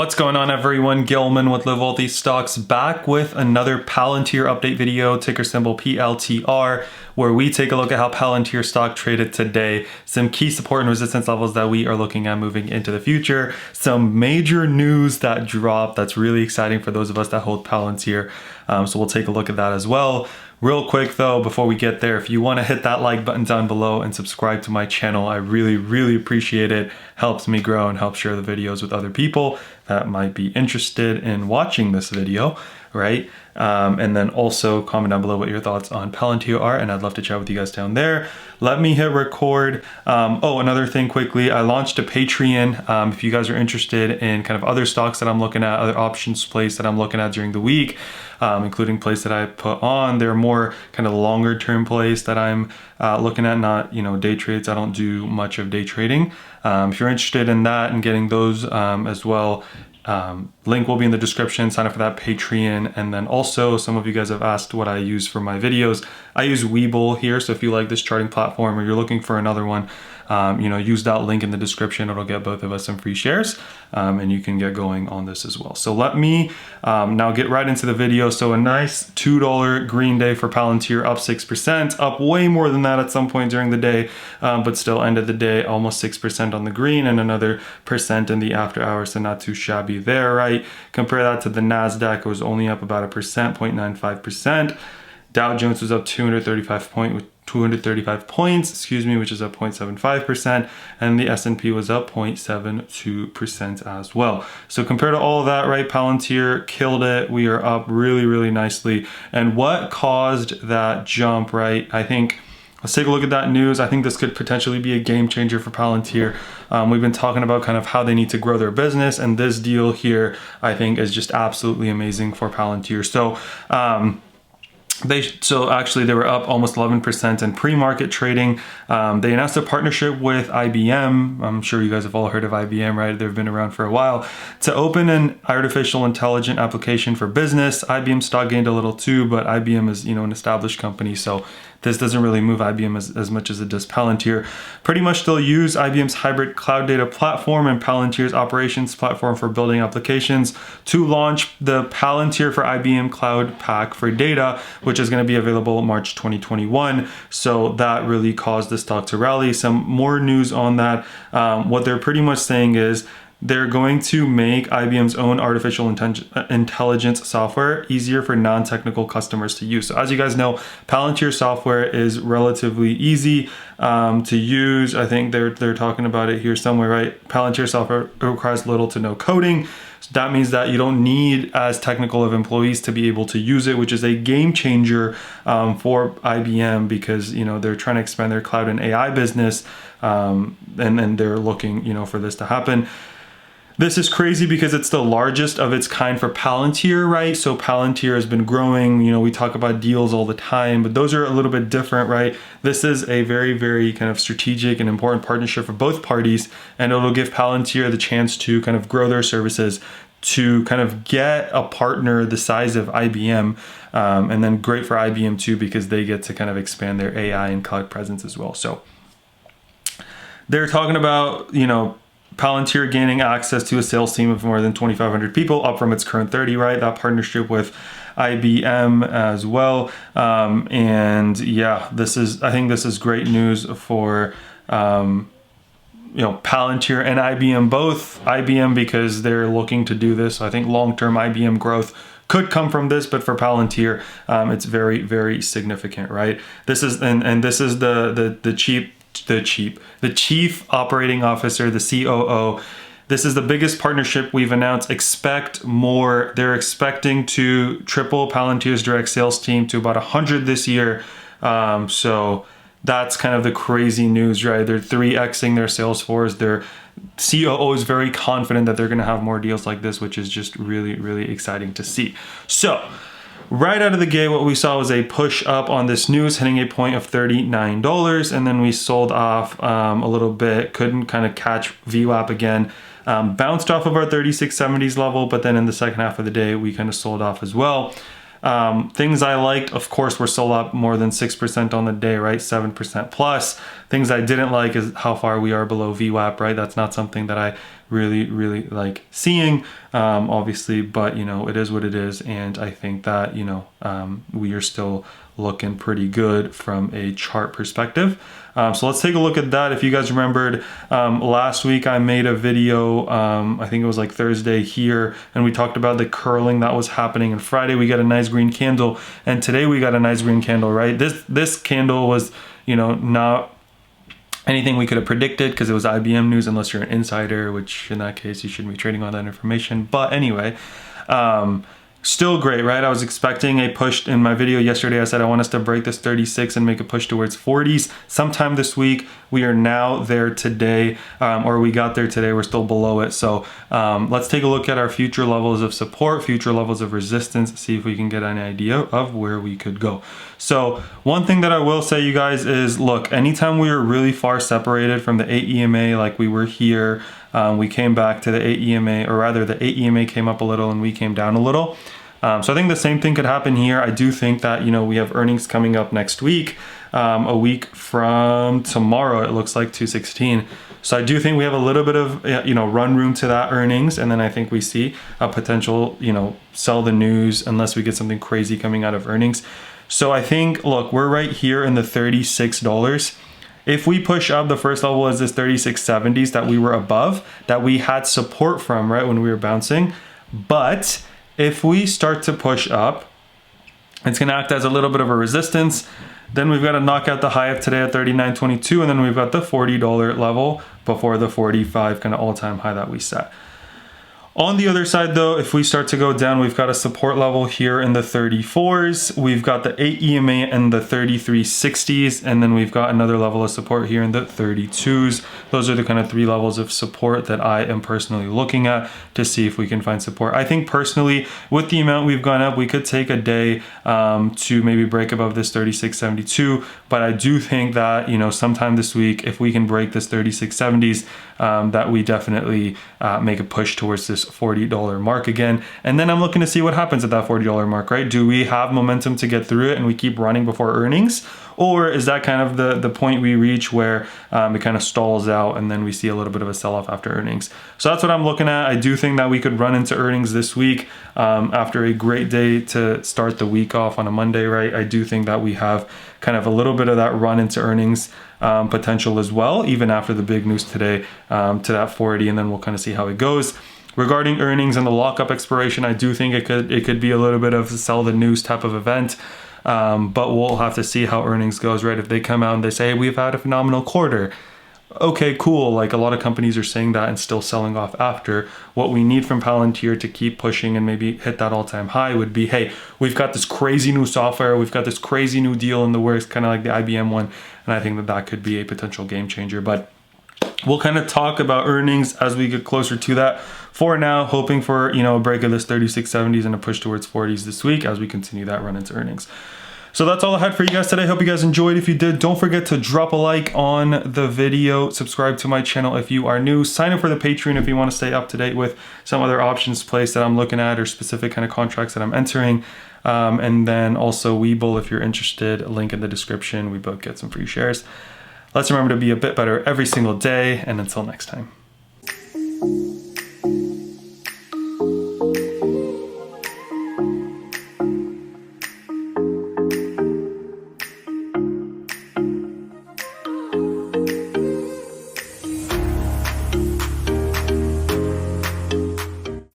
What's going on, everyone? Gilman with Wellthy Stocks back with another Palantir update video, ticker symbol PLTR, where we take a look at how Palantir stock traded today, some key support and resistance levels that we are looking at moving into the future, some major news that dropped that's really exciting for those of us that hold Palantir. So we'll take a look at that as well. Real quick though, before we get there, if you want to hit that like button down below and subscribe to my channel, I really appreciate it. Helps me grow and helps share the videos with other people that might be interested in watching this video, right? And then also comment down below what your thoughts on Palantir are, and I'd love to chat with you guys down there. Let me hit record. Oh, another thing quickly, I launched a Patreon. If you guys are interested in kind of other stocks that I'm looking at, other options plays that I'm looking at during the week, including plays that I put on, they're more kind of longer term plays that I'm looking at, not, day trades. I don't do much of day trading. If you're interested in that and getting those as well, link will be in the description. Sign up for that Patreon. And then also, some of you guys have asked what I use for my videos. I use Webull here, so if you like this charting platform or you're looking for another one, use that link in the description. It'll get both of us some free shares, and you can get going on this as well. So let me now get right into the video. So a nice $2 green day for Palantir, up 6%, up way more than that at some point during the day, but still ended the day almost 6% on the green and another % in the after hours, so not too shabby there, right? Compare that to the NASDAQ, it was only up about 1%, 0.95%. Dow Jones was up 235 points, which is up 0.75%, and the S&P was up 0.72% as well. So compared to all of that, right, Palantir killed it. We are up really nicely. And what caused that jump, right? I think let's take a look at that news. I think this could potentially be a game changer for Palantir. We've been talking about kind of how they need to grow their business, and this deal here, I think, is just absolutely amazing for Palantir. So, they were up almost 11% in pre-market trading. They announced a partnership with IBM. I'm sure you guys have all heard of IBM, right? They've been around for a while, to open an artificial intelligence application for business. IBM stock gained a little too, but IBM is, an established company, so this doesn't really move IBM as much as it does Palantir. Pretty much they'll use IBM's hybrid cloud data platform and Palantir's operations platform for building applications to launch the Palantir for IBM Cloud Pack for Data, which is going to be available March 2021. So that really caused the stock to rally. Some more news on that. What they're pretty much saying is they're going to make IBM's own artificial intelligence software easier for non-technical customers to use. So as you guys know, Palantir software is relatively easy to use. I think they're talking about it here somewhere, right? Palantir software requires little to no coding. So that means that you don't need as technical of employees to be able to use it, which is a game changer for IBM, because they're trying to expand their cloud and AI business, and they're looking for this to happen. This is crazy because it's the largest of its kind for Palantir, right? So Palantir has been growing, we talk about deals all the time, but those are a little bit different, right? This is a very kind of strategic and important partnership for both parties, and it'll give Palantir the chance to kind of grow their services, to kind of get a partner the size of IBM, and then great for IBM too, because they get to kind of expand their AI and cloud presence as well. So they're talking about, Palantir gaining access to a sales team of more than 2,500 people, up from its current 30, right? That partnership with IBM as well. And yeah, I think this is great news for, Palantir and IBM, both. IBM because they're looking to do this. So I think long-term IBM growth could come from this, but for Palantir, it's very significant, right? This is, and this is the chief operating officer, the COO. This is the biggest partnership we've announced. Expect more. They're expecting to triple Palantir's direct sales team to about 100 this year. So that's kind of the crazy news, right? They're 3xing their sales force. Their COO is very confident that they're going to have more deals like this, which is just really exciting to see. So right out of the gate, what we saw was a push up on this news, hitting a point of $39, and then we sold off a little bit, couldn't kind of catch VWAP again, bounced off of our 3670s level, but then in the second half of the day, we kind of sold off as well. Things I liked, of course, were still up more than 6% on the day, right? 7% plus. Things I didn't like is how far we are below VWAP, right? That's not something that I really like seeing, obviously, but you know, it is what it is. And I think that, you know, we are still looking pretty good from a chart perspective. So let's take a look at that. If you guys remembered, last week I made a video, I think it was like Thursday here, and we talked about the curling that was happening. And Friday we got a nice green candle, and today we got a nice green candle, right? This candle was, you know, not anything we could have predicted because it was IBM news, unless you're an insider, which in that case you shouldn't be trading on that information. But anyway, still great, right? I was expecting a push. In my video yesterday, I said I want us to break this 36 and make a push towards 40s sometime this week. We are now there today, or we got there today. We're still below it. So let's take a look at our future levels of support, future levels of resistance, see if we can get an idea of where we could go. So one thing that I will say, you guys, is look, anytime we are really far separated from the 8 EMA, like we were here, we came back to the 8 EMA, or rather the 8 EMA came up a little and we came down a little. So I think the same thing could happen here. I do think that, you know, we have earnings coming up next week, a week from tomorrow, it looks like 2/16. So I do think we have a little bit of, you know, run room to that earnings. And then I think we see a potential, you know, sell the news unless we get something crazy coming out of earnings. So I think, look, we're right here in the $36. If we push up, the first level is this 36.70s that we were above, that we had support from, right, when we were bouncing. But if we start to push up, it's going to act as a little bit of a resistance. Then we've got to knock out the high of today at 39.22, and then we've got the $40 level before the 45 kind of all-time high that we set. On the other side though, if we start to go down, we've got a support level here in the 34s. We've got the 8 EMA and the 33.60s, and then we've got another level of support here in the 32s. Those are the kind of three levels of support that I am personally looking at to see if we can find support. I think personally, with the amount we've gone up, we could take a day to maybe break above this 36.72, but I do think that, you know, sometime this week, if we can break this 36.70s, that we definitely make a push towards this $40 mark again. And then I'm looking to see what happens at that $40 mark, right? Do we have momentum to get through it and we keep running before earnings? Or is that kind of the point we reach where it kind of stalls out and then we see a little bit of a sell-off after earnings? So that's what I'm looking at. I do think that we could run into earnings this week after a great day to start the week off on a Monday, right? I do think that we have kind of a little bit of that run into earnings potential as well, even after the big news today to that 40, and then we'll kind of see how it goes. Regarding earnings and the lockup expiration, I do think it could be a little bit of a sell the news type of event, but we'll have to see how earnings goes, right? If they come out and they say, hey, we've had a phenomenal quarter, okay, cool. Like a lot of companies are saying that and still selling off after. What we need from Palantir to keep pushing and maybe hit that all-time high would be, hey, we've got this crazy new software, we've got this crazy new deal in the works, kind of like the IBM one, and I think that that could be a potential game changer. But we'll kind of talk about earnings as we get closer to that. For now, hoping for, you know, a break of this 36.70s and a push towards 40s this week as we continue that run into earnings. So that's all I had for you guys today. Hope you guys enjoyed. If you did, don't forget to drop a like on the video, subscribe to my channel if you are new, sign up for the Patreon if you want to stay up to date with some other options placed that I'm looking at or specific kind of contracts that I'm entering. And then also Webull if you're interested, link in the description. We both get some free shares. Let's remember to be a bit better every single day, and until next time.